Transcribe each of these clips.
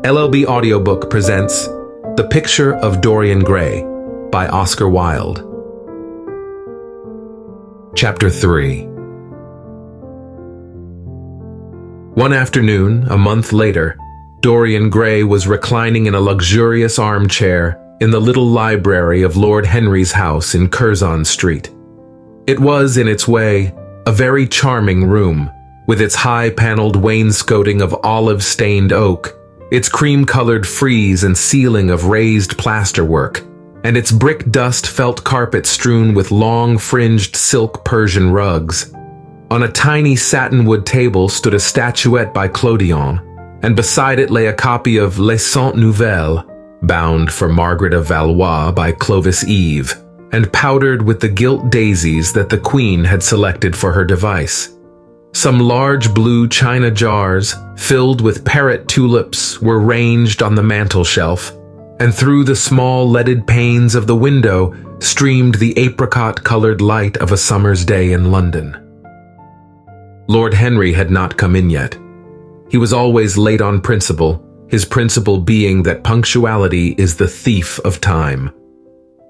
LLB Audiobook presents The Picture of Dorian Gray by Oscar Wilde. Chapter 3. One afternoon, a month later, Dorian Gray was reclining in a luxurious armchair in the little library of Lord Henry's house in Curzon Street. It was, in its way, a very charming room, with its high-paneled wainscoting of olive-stained oak, its cream-colored frieze and ceiling of raised plasterwork, and its brick-dust felt carpet strewn with long-fringed silk Persian rugs. On a tiny satinwood table stood a statuette by Claude, and beside it lay a copy of Les Cent Nouvelles, bound for Margaret of Valois by Clovis Eve, and powdered with the gilt daisies that the Queen had selected for her device. Some large blue china jars, filled with parrot tulips, were ranged on the mantel shelf, and through the small leaded panes of the window streamed the apricot-colored light of a summer's day in London. Lord Henry had not come in yet. He was always late on principle, his principle being that punctuality is the thief of time.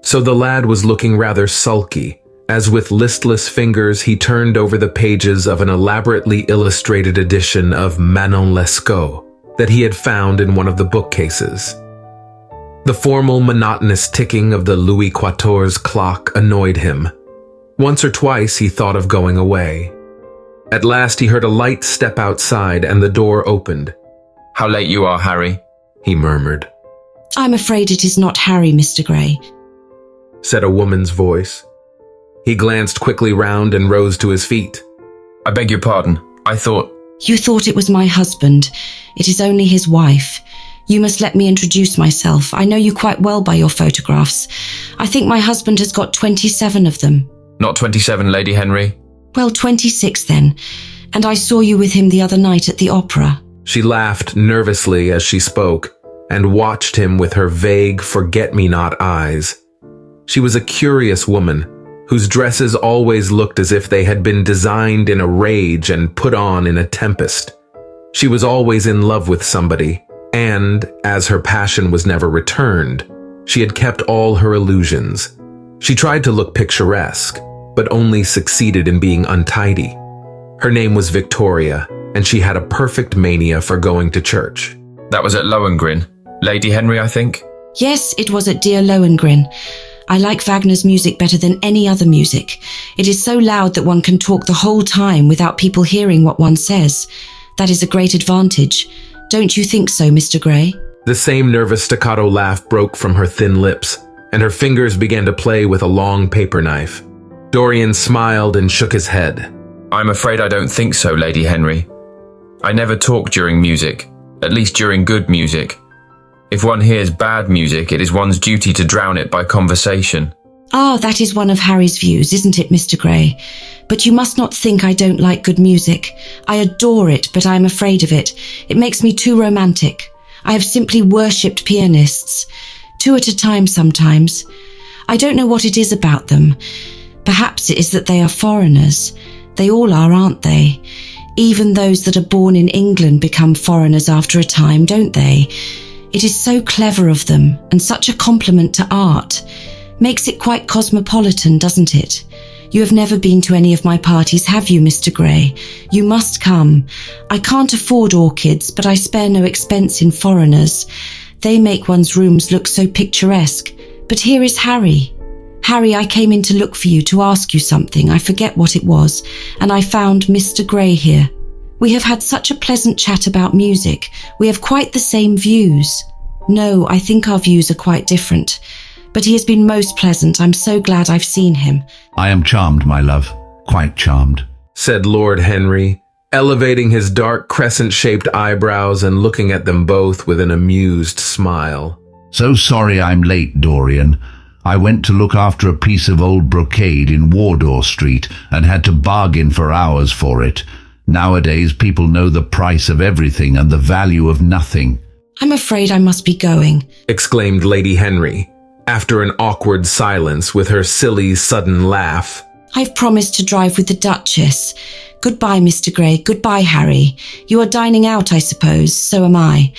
So the lad was looking rather sulky, as with listless fingers he turned over the pages of an elaborately illustrated edition of Manon Lescaut that he had found in one of the bookcases. The formal, monotonous ticking of the Louis XIV's clock annoyed him. Once or twice he thought of going away. At last he heard a light step outside and the door opened. "How late you are, Harry," he murmured. "I'm afraid it is not Harry, Mr. Gray," said a woman's voice. He glanced quickly round and rose to his feet. "I beg your pardon. I thought—" "You thought it was my husband. It is only his wife. You must let me introduce myself. I know you quite well by your photographs. I think my husband has got 27 of them." "Not 27, Lady Henry." "Well, 26 then. And I saw you with him the other night at the opera." She laughed nervously as she spoke, and watched him with her vague forget-me-not eyes. She was a curious woman, whose dresses always looked as if they had been designed in a rage and put on in a tempest. She was always in love with somebody, and, as her passion was never returned, she had kept all her illusions. She tried to look picturesque, but only succeeded in being untidy. Her name was Victoria, and she had a perfect mania for going to church. "That was at Lohengrin. Lady Henry, I think?" "Yes, it was at dear Lohengrin. I like Wagner's music better than any other music. It is so loud that one can talk the whole time without people hearing what one says. That is a great advantage. Don't you think so, Mr. Gray?" The same nervous staccato laugh broke from her thin lips, and her fingers began to play with a long paper knife. Dorian smiled and shook his head. "I'm afraid I don't think so, Lady Henry. I never talk during music, at least during good music. If one hears bad music, it is one's duty to drown it by conversation." "Ah, that is one of Harry's views, isn't it, Mr. Gray? But you must not think I don't like good music. I adore it, but I am afraid of it. It makes me too romantic. I have simply worshipped pianists, 2 at a time sometimes. I don't know what it is about them. Perhaps it is that they are foreigners. They all are, aren't they? Even those that are born in England become foreigners after a time, don't they? It is so clever of them, and such a compliment to art. Makes it quite cosmopolitan, doesn't it? You have never been to any of my parties, have you, Mr. Gray? You must come. I can't afford orchids, but I spare no expense in foreigners. They make one's rooms look so picturesque. But here is Harry. Harry, I came in to look for you, to ask you something. I forget what it was, and I found Mr. Gray here. We have had such a pleasant chat about music. We have quite the same views. No, I think our views are quite different. But he has been most pleasant. I'm so glad I've seen him." "I am charmed, my love, quite charmed," said Lord Henry, elevating his dark crescent-shaped eyebrows and looking at them both with an amused smile. "So sorry I'm late, Dorian. I went to look after a piece of old brocade in Wardour Street and had to bargain for hours for it. Nowadays people know the price of everything and the value of nothing." "I'm afraid I must be going," exclaimed Lady Henry, after an awkward silence with her silly, sudden laugh. "I've promised to drive with the Duchess. Goodbye, Mr. Gray. Goodbye, Harry. You are dining out, I suppose. So am I.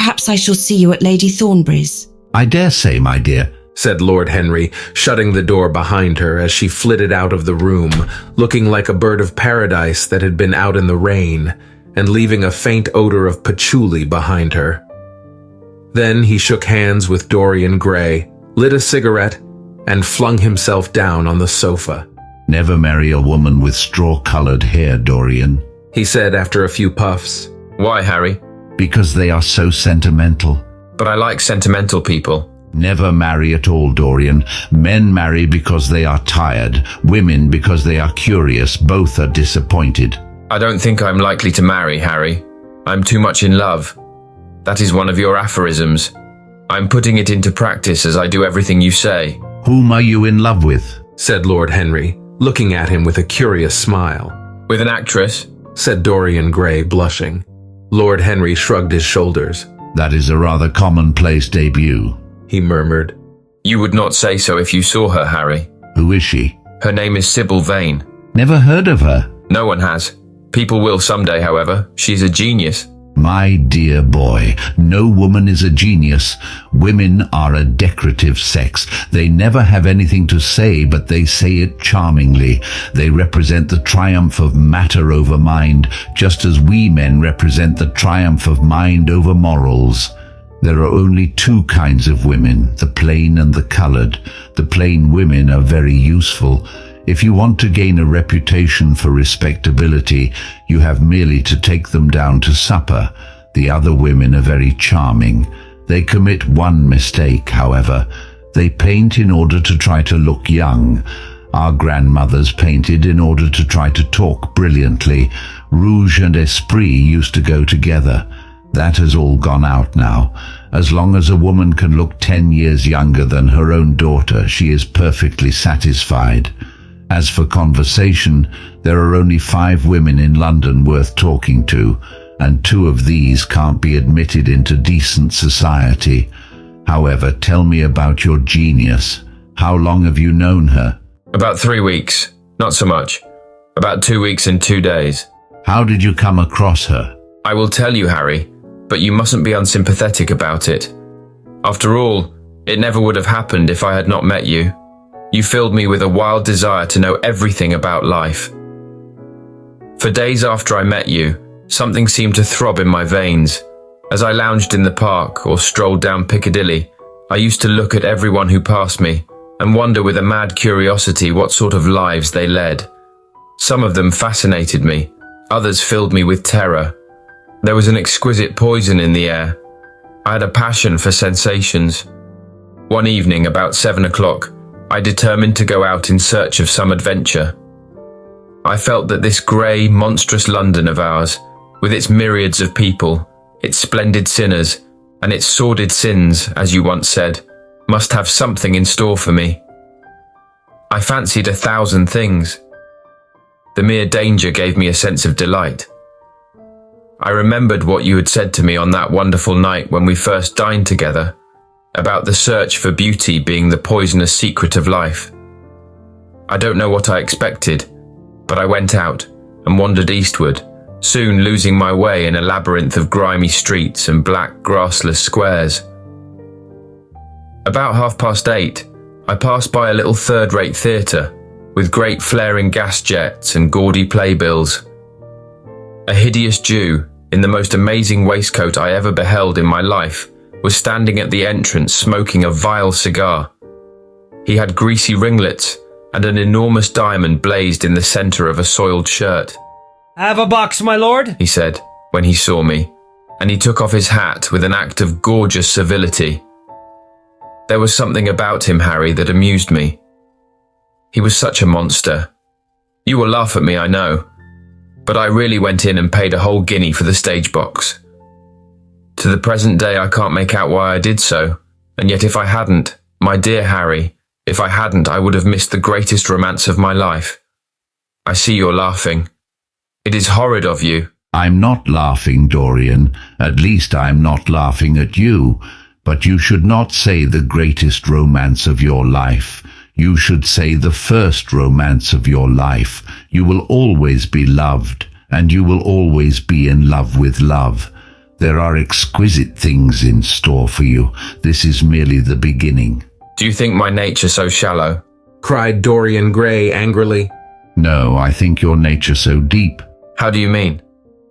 Perhaps I shall see you at Lady Thornbury's. I dare say, my dear, said Lord Henry, shutting the door behind her as she flitted out of the room, looking like a bird of paradise that had been out in the rain, and leaving a faint odor of patchouli behind her. Then he shook hands with Dorian Gray, lit a cigarette, and flung himself down on the sofa. Never marry a woman with straw-colored hair, Dorian. He said after a few puffs. Why, Harry? Because they are so sentimental. But I like sentimental people. Never marry at all, Dorian. Men marry because they are tired. Women because they are curious. Both are disappointed. I don't think I'm likely to marry, Harry. I'm too much in love. That is one of your aphorisms. I'm putting it into practice as I do everything you say. Whom are you in love with? Said Lord Henry, looking at him with a curious smile. With an actress? Said Dorian Gray, blushing. Lord Henry shrugged his shoulders. That is a rather commonplace debut, he murmured. You would not say so if you saw her, Harry. Who is she? Her name is Sybil Vane. Never heard of her. No one has. People will someday, however. She's a genius. My dear boy, no woman is a genius. Women are a decorative sex. They never have anything to say, but they say it charmingly. They represent the triumph of matter over mind, just as we men represent the triumph of mind over morals. There are only two kinds of women, the plain and the colored. The plain women are very useful. If you want to gain a reputation for respectability, you have merely to take them down to supper. The other women are very charming. They commit one mistake, however. They paint in order to try to look young. Our grandmothers painted in order to try to talk brilliantly. Rouge and esprit used to go together. That has all gone out now. As long as a woman can look 10 years younger than her own daughter, she is perfectly satisfied. As for conversation, there are only 5 women in London worth talking to, and 2 of these can't be admitted into decent society. However, tell me about your genius. How long have you known her? About 3 weeks. Not so much. About 2 weeks and 2 days. How did you come across her? I will tell you, Harry, but you mustn't be unsympathetic about it. After all, it never would have happened if I had not met you. You filled me with a wild desire to know everything about life. For days after I met you, something seemed to throb in my veins. As I lounged in the park or strolled down Piccadilly, I used to look at everyone who passed me and wonder with a mad curiosity what sort of lives they led. Some of them fascinated me, others filled me with terror. There was an exquisite poison in the air. I had a passion for sensations. One evening, about 7 o'clock, I determined to go out in search of some adventure. I felt that this grey, monstrous London of ours, with its myriads of people, its splendid sinners, and its sordid sins, as you once said, must have something in store for me. I fancied 1,000 things. The mere danger gave me a sense of delight. I remembered what you had said to me on that wonderful night when we first dined together, about the search for beauty being the poisonous secret of life. I don't know what I expected, but I went out and wandered eastward, soon losing my way in a labyrinth of grimy streets and black grassless squares. About 8:30, I passed by a little third-rate theatre, with great flaring gas jets and gaudy playbills. A hideous Jew, in the most amazing waistcoat I ever beheld in my life, was standing at the entrance smoking a vile cigar. He had greasy ringlets, and an enormous diamond blazed in the centre of a soiled shirt. "Have a box, my lord," he said, when he saw me, and he took off his hat with an act of gorgeous civility. There was something about him, Harry, that amused me. He was such a monster. You will laugh at me, I know, but I really went in and paid a whole guinea for the stage box. To the present day I can't make out why I did so, and yet if I hadn't, my dear Harry, if I hadn't, I would have missed the greatest romance of my life. I see you're laughing. It is horrid of you. I'm not laughing, Dorian. At least I'm not laughing at you. But you should not say the greatest romance of your life. You should say the first romance of your life. You will always be loved, and you will always be in love with love. There are exquisite things in store for you. This is merely the beginning. Do you think my nature so shallow? cried Dorian Gray angrily. No, I think your nature so deep. How do you mean?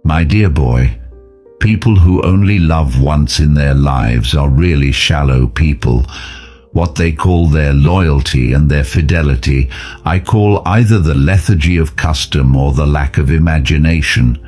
My dear boy, people who only love once in their lives are really shallow people. What they call their loyalty and their fidelity, I call either the lethargy of custom or the lack of imagination.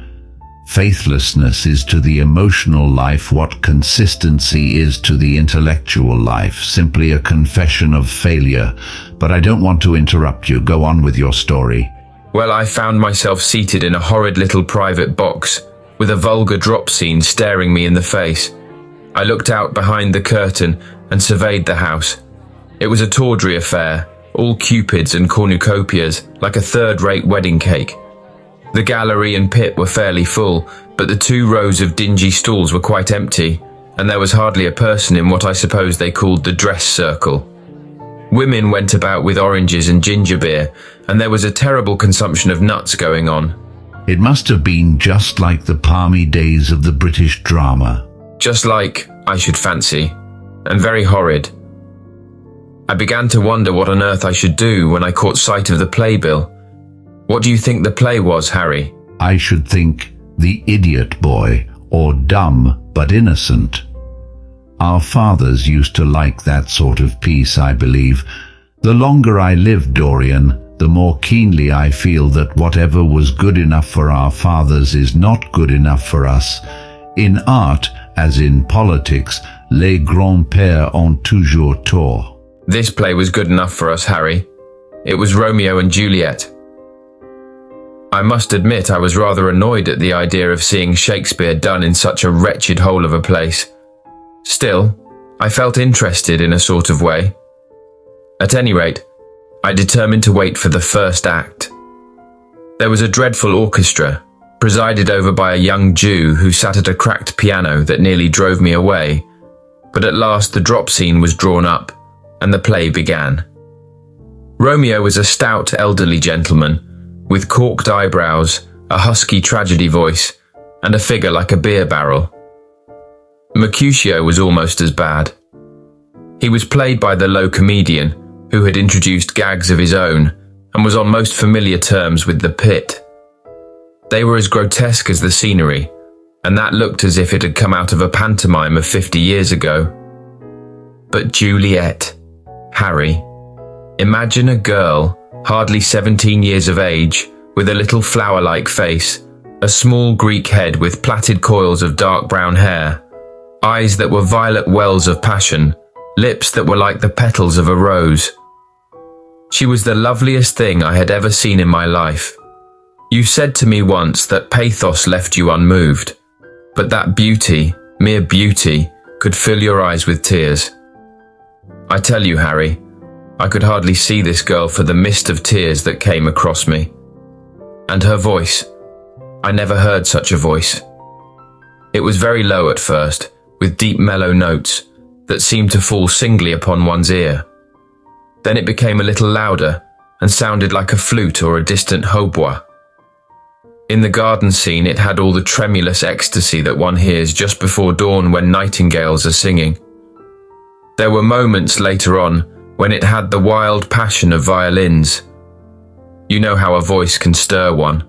Faithlessness is to the emotional life what consistency is to the intellectual life, simply a confession of failure. But I don't want to interrupt you. Go on with your story. Well, I found myself seated in a horrid little private box, with a vulgar drop scene staring me in the face. I looked out behind the curtain and surveyed the house. It was a tawdry affair, all cupids and cornucopias, like a third-rate wedding cake. The gallery and pit were fairly full, but the 2 rows of dingy stalls were quite empty, and there was hardly a person in what I suppose they called the dress circle. Women went about with oranges and ginger beer, and there was a terrible consumption of nuts going on. It must have been just like the palmy days of the British drama. Just like, I should fancy, and very horrid. I began to wonder what on earth I should do when I caught sight of the playbill. What do you think the play was, Harry? I should think The Idiot Boy, or Dumb but Innocent. Our fathers used to like that sort of piece, I believe. The longer I live, Dorian, the more keenly I feel that whatever was good enough for our fathers is not good enough for us. In art, as in politics, les grands-pères ont toujours tort. This play was good enough for us, Harry. It was Romeo and Juliet. I must admit I was rather annoyed at the idea of seeing Shakespeare done in such a wretched hole of a place. Still, I felt interested in a sort of way. At any rate, I determined to wait for the first act. There was a dreadful orchestra, presided over by a young Jew who sat at a cracked piano that nearly drove me away, but at last the drop scene was drawn up, and the play began. Romeo was a stout elderly gentleman, with corked eyebrows, a husky tragedy voice, and a figure like a beer barrel. Mercutio was almost as bad. He was played by the low comedian, who had introduced gags of his own, and was on most familiar terms with the pit. They were as grotesque as the scenery, and that looked as if it had come out of a pantomime of 50 years ago. But Juliet, Harry, imagine a girl, hardly 17 years of age, with a little flower-like face, a small Greek head with plaited coils of dark brown hair, eyes that were violet wells of passion, lips that were like the petals of a rose. She was the loveliest thing I had ever seen in my life. You said to me once that pathos left you unmoved, but that beauty, mere beauty, could fill your eyes with tears. I tell you, Harry, I could hardly see this girl for the mist of tears that came across me. And her voice, I never heard such a voice. It was very low at first, with deep mellow notes that seemed to fall singly upon one's ear. Then it became a little louder and sounded like a flute or a distant hautbois. In the garden scene it had all the tremulous ecstasy that one hears just before dawn when nightingales are singing. There were moments later on when it had the wild passion of violins. You know how a voice can stir one.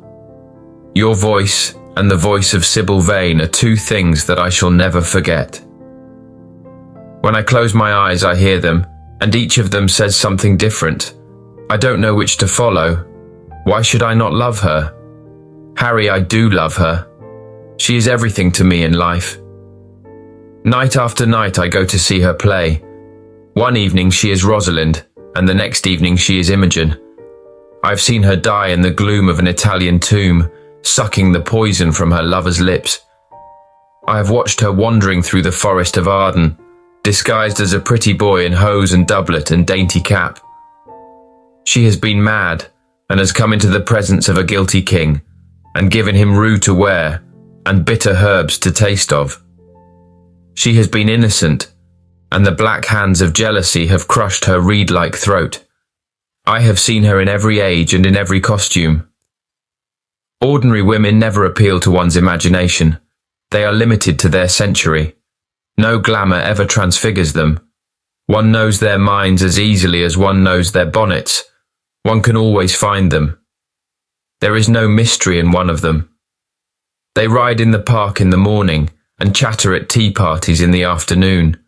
Your voice and the voice of Sybil Vane are 2 things that I shall never forget. When I close my eyes I hear them, and each of them says something different. I don't know which to follow. Why should I not love her? Harry, I do love her. She is everything to me in life. Night after night I go to see her play. One evening she is Rosalind, and the next evening she is Imogen. I've seen her die in the gloom of an Italian tomb, sucking the poison from her lover's lips. I have watched her wandering through the forest of Arden, disguised as a pretty boy in hose and doublet and dainty cap. She has been mad, and has come into the presence of a guilty king, and given him rue to wear, and bitter herbs to taste of. She has been innocent, and the black hands of jealousy have crushed her reed-like throat. I have seen her in every age and in every costume. Ordinary women never appeal to one's imagination. They are limited to their century. No glamour ever transfigures them. One knows their minds as easily as one knows their bonnets. One can always find them. There is no mystery in one of them. They ride in the park in the morning and chatter at tea parties in the afternoon.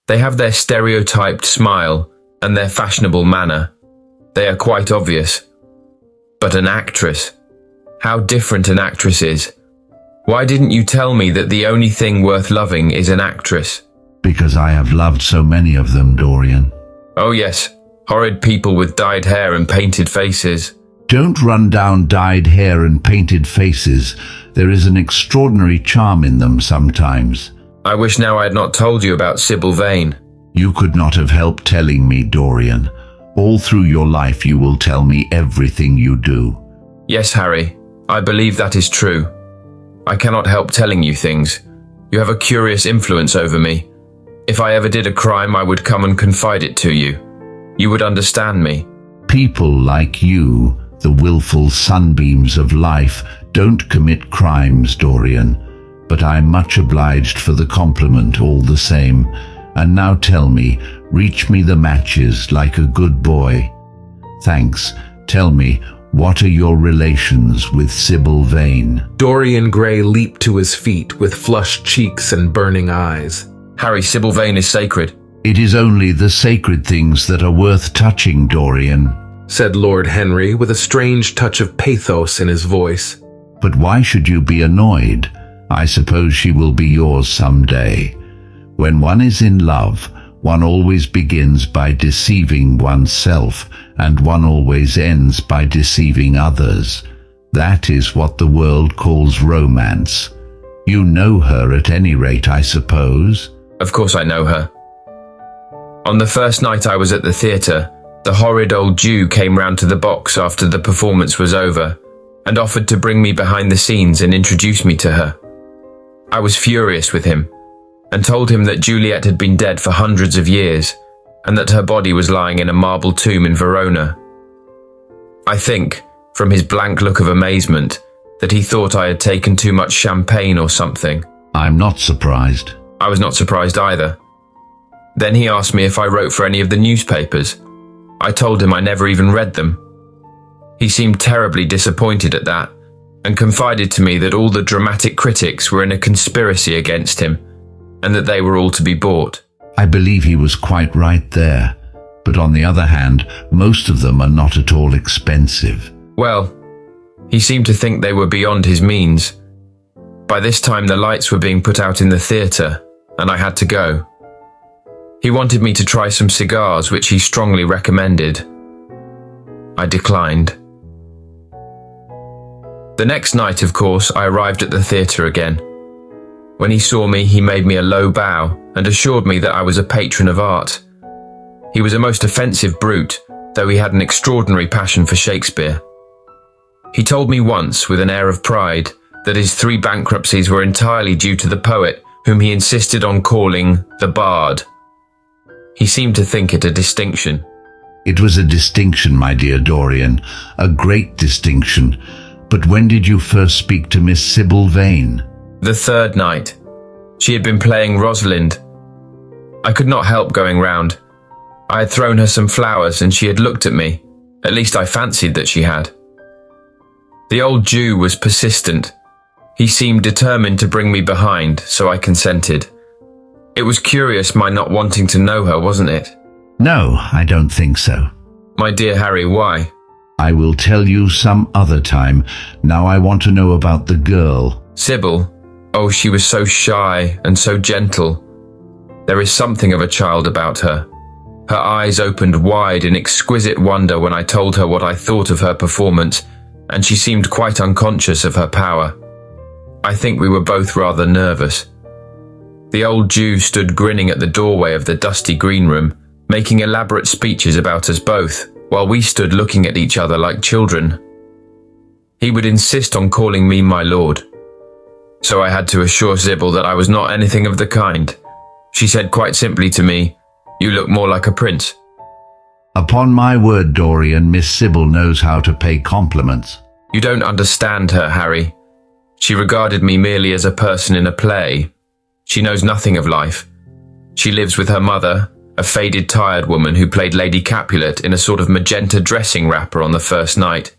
They have their stereotyped smile and their fashionable manner. They are quite obvious. But an actress. How different an actress is. Why didn't you tell me that the only thing worth loving is an actress? Because I have loved so many of them, Dorian. Oh yes, horrid people with dyed hair and painted faces. Don't run down dyed hair and painted faces. There is an extraordinary charm in them sometimes. I wish now I had not told you about Sybil Vane. You could not have helped telling me, Dorian. All through your life you will tell me everything you do. Yes, Harry, I believe that is true. I cannot help telling you things. You have a curious influence over me. If I ever did a crime, I would come and confide it to you. You would understand me. People like you, the willful sunbeams of life, don't commit crimes, Dorian. But I am much obliged for the compliment all the same. And now tell me, reach me the matches like a good boy. Thanks. Tell me, what are your relations with Sybil Vane? Dorian Gray leaped to his feet with flushed cheeks and burning eyes. Harry, Sybil Vane is sacred. It is only the sacred things that are worth touching, Dorian, said Lord Henry with a strange touch of pathos in his voice. But why should you be annoyed? I suppose she will be yours someday. When one is in love, one always begins by deceiving oneself, and one always ends by deceiving others. That is what the world calls romance. You know her at any rate, I suppose? Of course I know her. On the first night I was at the theatre, the horrid old Jew came round to the box after the performance was over, and offered to bring me behind the scenes and introduce me to her. I was furious with him, and told him that Juliet had been dead for hundreds of years, and that her body was lying in a marble tomb in Verona. I think, from his blank look of amazement, that he thought I had taken too much champagne or something. I'm not surprised. I was not surprised either. Then he asked me if I wrote for any of the newspapers. I told him I never even read them. He seemed terribly disappointed at that, and confided to me that all the dramatic critics were in a conspiracy against him, and that they were all to be bought. I believe he was quite right there. But on the other hand, most of them are not at all expensive. Well, he seemed to think they were beyond his means. By this time the lights were being put out in the theatre, and I had to go. He wanted me to try some cigars, which he strongly recommended. I declined. The next night, of course, I arrived at the theatre again. When he saw me, he made me a low bow and assured me that I was a patron of art. He was a most offensive brute, though he had an extraordinary passion for Shakespeare. He told me once, with an air of pride, that his 3 bankruptcies were entirely due to the poet whom he insisted on calling the Bard. He seemed to think it a distinction. It was a distinction, my dear Dorian, a great distinction. But when did you first speak to Miss Sybil Vane? The 3rd night. She had been playing Rosalind. I could not help going round. I had thrown her some flowers and she had looked at me. At least I fancied that she had. The old Jew was persistent. He seemed determined to bring me behind, so I consented. It was curious my not wanting to know her, wasn't it? No, I don't think so. My dear Harry, why? I will tell you some other time. Now I want to know about the girl. Sybil? Oh, she was so shy and so gentle. There is something of a child about her. Her eyes opened wide in exquisite wonder when I told her what I thought of her performance, and she seemed quite unconscious of her power. I think we were both rather nervous. The old Jew stood grinning at the doorway of the dusty green room, making elaborate speeches about us both, while we stood looking at each other like children. He would insist on calling me my lord. So I had to assure Sybil that I was not anything of the kind. She said quite simply to me, "You look more like a prince." Upon my word, Dorian, Miss Sybil knows how to pay compliments. You don't understand her, Harry. She regarded me merely as a person in a play. She knows nothing of life. She lives with her mother, a faded, tired woman who played Lady Capulet in a sort of magenta dressing wrapper on the first night,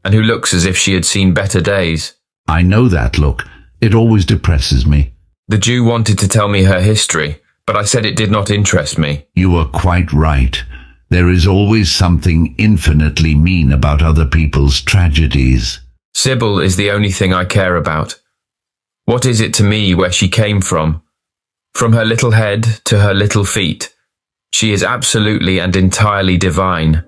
and who looks as if she had seen better days. I know that look. It always depresses me. The Jew wanted to tell me her history, but I said it did not interest me. You are quite right. There is always something infinitely mean about other people's tragedies. Sybil is the only thing I care about. What is it to me where she came from? From her little head to her little feet, she is absolutely and entirely divine.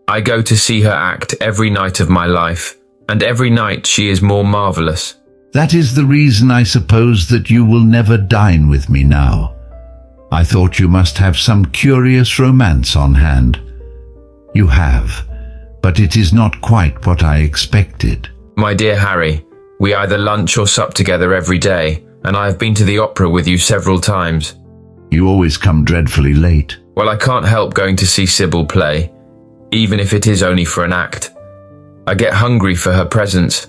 I go to see her act every night of my life, and every night she is more marvelous. That is the reason, I suppose, that you will never dine with me now. I thought you must have some curious romance on hand. You have, but it is not quite what I expected. My dear Harry, we either lunch or sup together every day, and I have been to the opera with you several times. You always come dreadfully late. Well, I can't help going to see Sybil play, even if it is only for an act. I get hungry for her presence,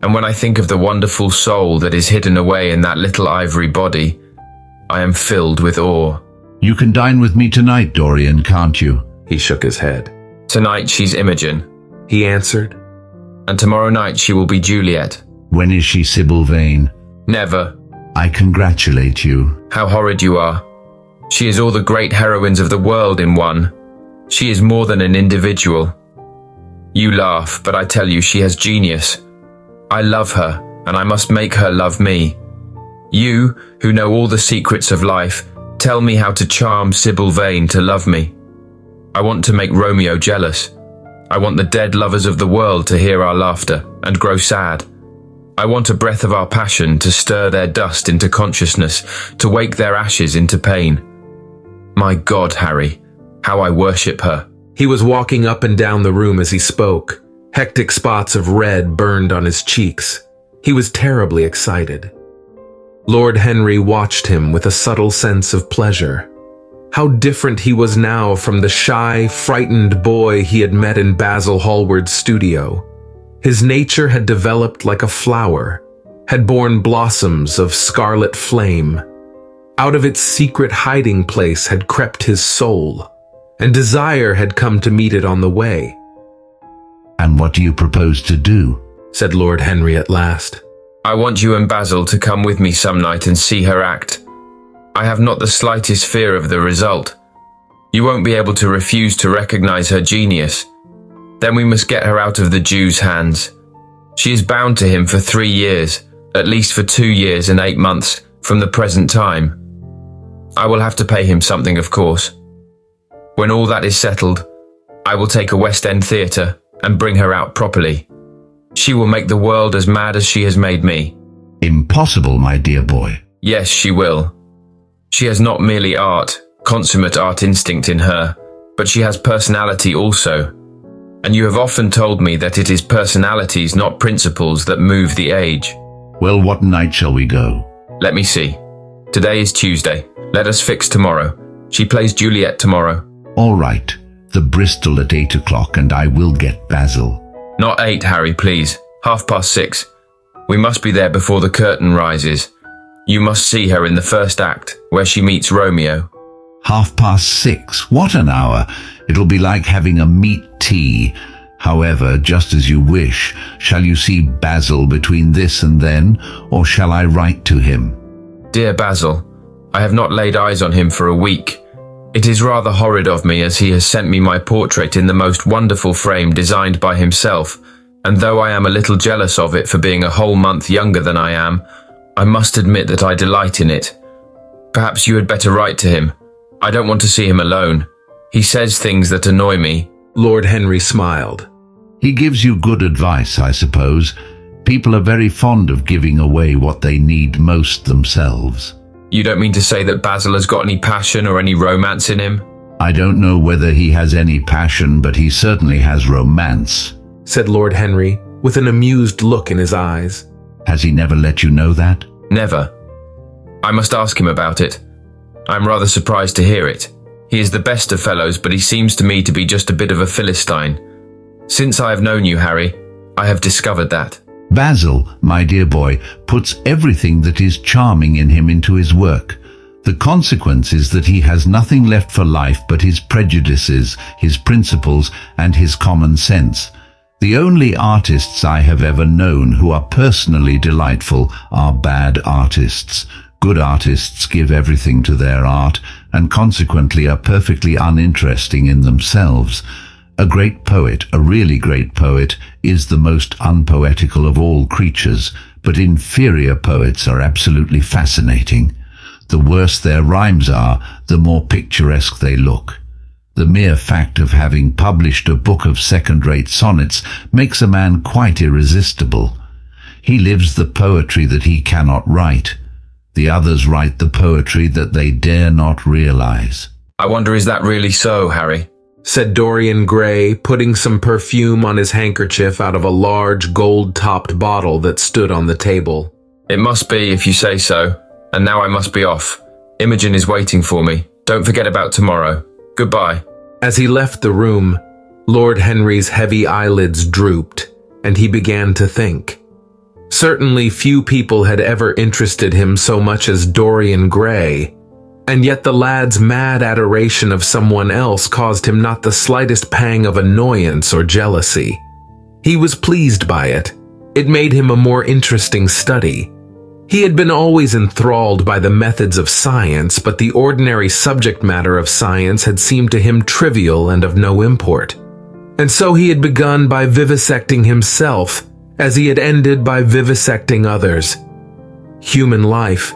and when I think of the wonderful soul that is hidden away in that little ivory body, I am filled with awe. You can dine with me tonight, Dorian, can't you? He shook his head. Tonight she's Imogen, He answered. and tomorrow night she will be Juliet. When is she Sybil Vane? Never. I congratulate you. How horrid you are. She is all the great heroines of the world in one. She is more than an individual. You laugh, but I tell you she has genius. I love her, and I must make her love me. You, who know all the secrets of life, tell me how to charm Sybil Vane to love me. I want to make Romeo jealous. I want the dead lovers of the world to hear our laughter and grow sad. I want a breath of our passion to stir their dust into consciousness, to wake their ashes into pain. My God, Harry, how I worship her. He was walking up and down the room as he spoke. Hectic spots of red burned on his cheeks. He was terribly excited. Lord Henry watched him with a subtle sense of pleasure. How different he was now from the shy, frightened boy he had met in Basil Hallward's studio. His nature had developed like a flower, had borne blossoms of scarlet flame. Out of its secret hiding place had crept his soul, and desire had come to meet it on the way. And what do you propose to do? Said Lord Henry at last. I want you and Basil to come with me some night and see her act. I have not the slightest fear of the result. You won't be able to refuse to recognize her genius. Then we must get her out of the Jew's hands. She is bound to him for 3 years, at least for 2 years and 8 months from the present time. I will have to pay him something, of course. When all that is settled, I will take a West End theatre and bring her out properly. She will make the world as mad as she has made me. Impossible, my dear boy. Yes, she will. She has not merely art, consummate art instinct in her, but she has personality also. And you have often told me that it is personalities, not principles, that move the age. Well, what night shall we go? Let me see. Today is Tuesday. Let us fix tomorrow. She plays Juliet tomorrow. All right. The Bristol at 8 o'clock, and I will get Basil. Not 8, Harry, please. 6:30. We must be there before the curtain rises. You must see her in the first act, where she meets Romeo. 6:30. What an hour! It'll be like having a meat tea. However, just as you wish. Shall you see Basil between this and then, or shall I write to him? Dear Basil, I have not laid eyes on him for a week. It is rather horrid of me, as he has sent me my portrait in the most wonderful frame designed by himself, and though I am a little jealous of it for being a whole month younger than I am, I must admit that I delight in it. Perhaps you had better write to him. I don't want to see him alone. He says things that annoy me. Lord Henry smiled. He gives you good advice, I suppose. People are very fond of giving away what they need most themselves. You don't mean to say that Basil has got any passion or any romance in him? I don't know whether he has any passion, but he certainly has romance, said Lord Henry, with an amused look in his eyes. Has he never let you know that? Never. I must ask him about it. I'm rather surprised to hear it. He is the best of fellows, but he seems to me to be just a bit of a Philistine. Since I have known you, Harry, I have discovered that. Basil, my dear boy, puts everything that is charming in him into his work. The consequence is that he has nothing left for life but his prejudices, his principles, and his common sense. The only artists I have ever known who are personally delightful are bad artists. Good artists give everything to their art, and consequently are perfectly uninteresting in themselves. A great poet, a really great poet, is the most unpoetical of all creatures, but inferior poets are absolutely fascinating. The worse their rhymes are, the more picturesque they look. The mere fact of having published a book of second-rate sonnets makes a man quite irresistible. He lives the poetry that he cannot write. The others write the poetry that they dare not realize. I wonder, is that really so, Harry? Said Dorian Gray, putting some perfume on his handkerchief out of a large gold-topped bottle that stood on the table. It must be, if you say so. And now I must be off. Imogen is waiting for me. Don't forget about tomorrow. Goodbye. As he left the room, Lord Henry's heavy eyelids drooped, and he began to think. Certainly few people had ever interested him so much as Dorian Gray, and yet the lad's mad adoration of someone else caused him not the slightest pang of annoyance or jealousy. He was pleased by it. It made him a more interesting study. He had been always enthralled by the methods of science, but the ordinary subject matter of science had seemed to him trivial and of no import. And so he had begun by vivisecting himself, as he had ended by vivisecting others. Human life.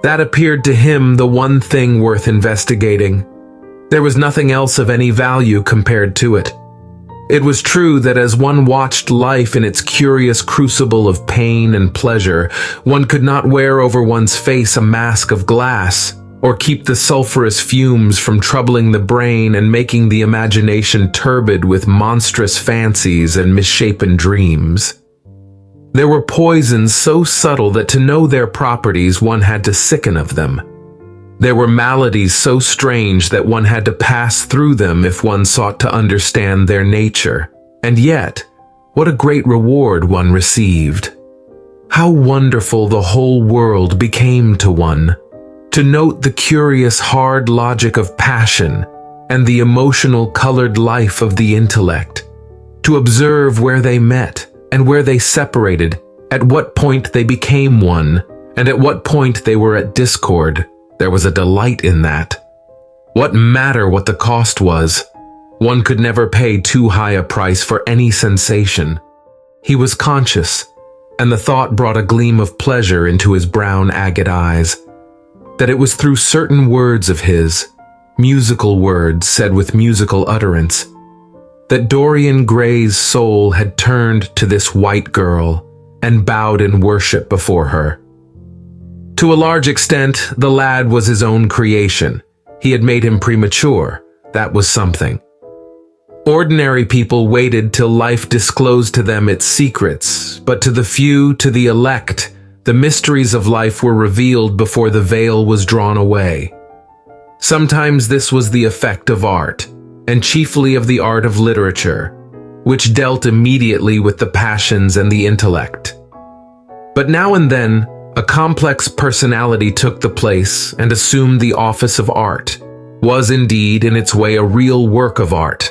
That appeared to him the one thing worth investigating. There was nothing else of any value compared to it. It was true that as one watched life in its curious crucible of pain and pleasure, one could not wear over one's face a mask of glass, or keep the sulphurous fumes from troubling the brain and making the imagination turbid with monstrous fancies and misshapen dreams. There were poisons so subtle that to know their properties one had to sicken of them. There were maladies so strange that one had to pass through them if one sought to understand their nature. And yet, what a great reward one received. How wonderful the whole world became to one. To note the curious hard logic of passion and the emotional colored life of the intellect. To observe where they met and where they separated, at what point they became one, and at what point they were at discord. There was a delight in that. What matter what the cost was? One could never pay too high a price for any sensation. He was conscious, and the thought brought a gleam of pleasure into his brown agate eyes, that it was through certain words of his, musical words said with musical utterance, that Dorian Gray's soul had turned to this white girl and bowed in worship before her. To a large extent, the lad was his own creation. He had made him premature. That was something. Ordinary people waited till life disclosed to them its secrets, but to the few, to the elect, the mysteries of life were revealed before the veil was drawn away. Sometimes this was the effect of art, and chiefly of the art of literature, which dealt immediately with the passions and the intellect. But now and then, a complex personality took the place and assumed the office of art, was indeed in its way a real work of art,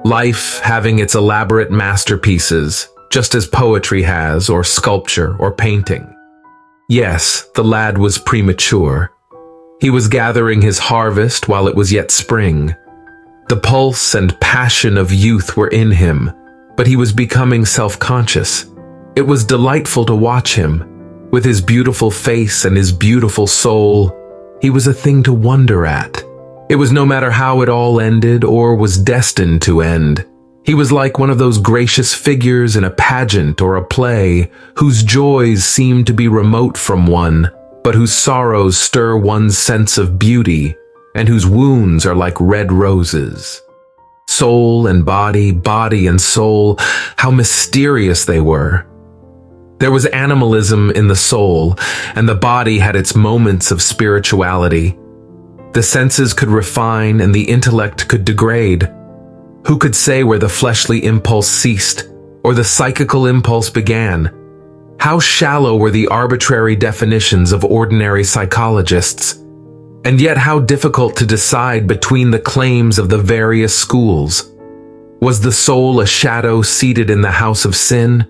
life having its elaborate masterpieces, just as poetry has, or sculpture, or painting. Yes, the lad was premature. He was gathering his harvest while it was yet spring. The pulse and passion of youth were in him, but he was becoming self-conscious. It was delightful to watch him. With his beautiful face and his beautiful soul, he was a thing to wonder at. It was no matter how it all ended or was destined to end. He was like one of those gracious figures in a pageant or a play, whose joys seem to be remote from one, but whose sorrows stir one's sense of beauty, and whose wounds are like red roses. Soul and body, body and soul, how mysterious they were. There was animalism in the soul, and the body had its moments of spirituality. The senses could refine and the intellect could degrade. Who could say where the fleshly impulse ceased, or the psychical impulse began? How shallow were the arbitrary definitions of ordinary psychologists, and yet how difficult to decide between the claims of the various schools. Was the soul a shadow seated in the house of sin?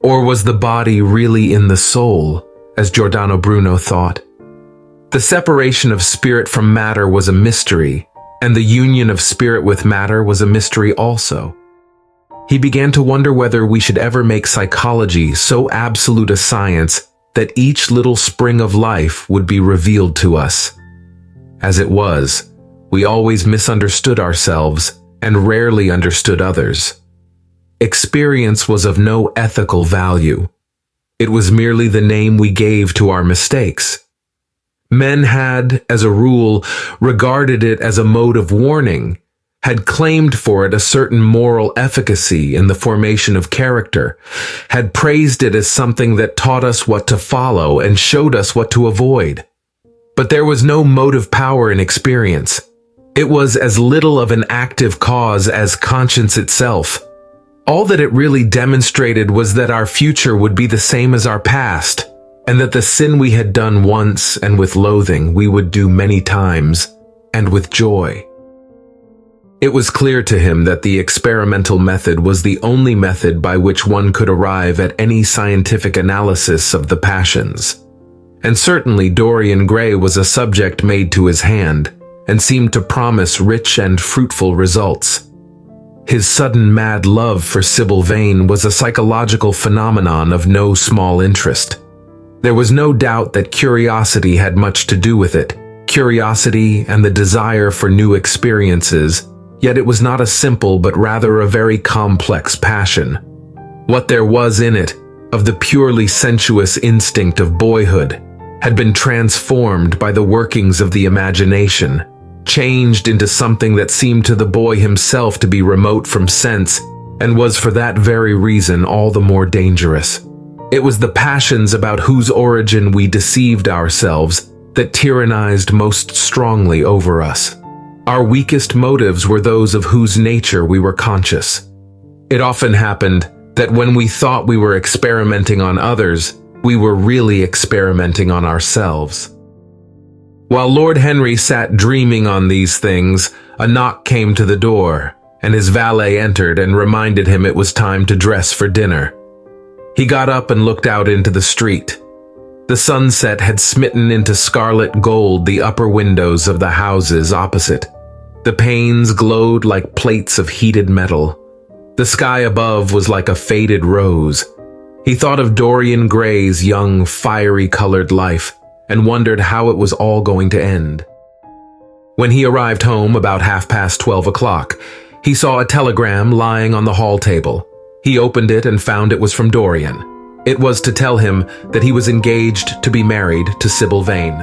Or was the body really in the soul, as Giordano Bruno thought? The separation of spirit from matter was a mystery, and the union of spirit with matter was a mystery also. He began to wonder whether we should ever make psychology so absolute a science that each little spring of life would be revealed to us. As it was, we always misunderstood ourselves and rarely understood others. Experience was of no ethical value. It was merely the name we gave to our mistakes. Men had, as a rule, regarded it as a mode of warning, had claimed for it a certain moral efficacy in the formation of character, had praised it as something that taught us what to follow and showed us what to avoid. But there was no motive power in experience. It was as little of an active cause as conscience itself. All that it really demonstrated was that our future would be the same as our past, and that the sin we had done once and with loathing we would do many times, and with joy. It was clear to him that the experimental method was the only method by which one could arrive at any scientific analysis of the passions. And certainly Dorian Gray was a subject made to his hand, and seemed to promise rich and fruitful results. His sudden mad love for Sybil Vane was a psychological phenomenon of no small interest. There was no doubt that curiosity had much to do with it, curiosity and the desire for new experiences, yet it was not a simple but rather a very complex passion. What there was in it, of the purely sensuous instinct of boyhood, had been transformed by the workings of the imagination, changed into something that seemed to the boy himself to be remote from sense, and was for that very reason all the more dangerous. It was the passions about whose origin we deceived ourselves that tyrannized most strongly over us. Our weakest motives were those of whose nature we were conscious. It often happened that when we thought we were experimenting on others, we were really experimenting on ourselves. While Lord Henry sat dreaming on these things, a knock came to the door, and his valet entered and reminded him it was time to dress for dinner. He got up and looked out into the street. The sunset had smitten into scarlet gold the upper windows of the houses opposite. The panes glowed like plates of heated metal. The sky above was like a faded rose. He thought of Dorian Gray's young, fiery-colored life and wondered how it was all going to end. When he arrived home about 12:30, he saw a telegram lying on the hall table. He opened it and found it was from Dorian. It was to tell him that he was engaged to be married to Sybil Vane.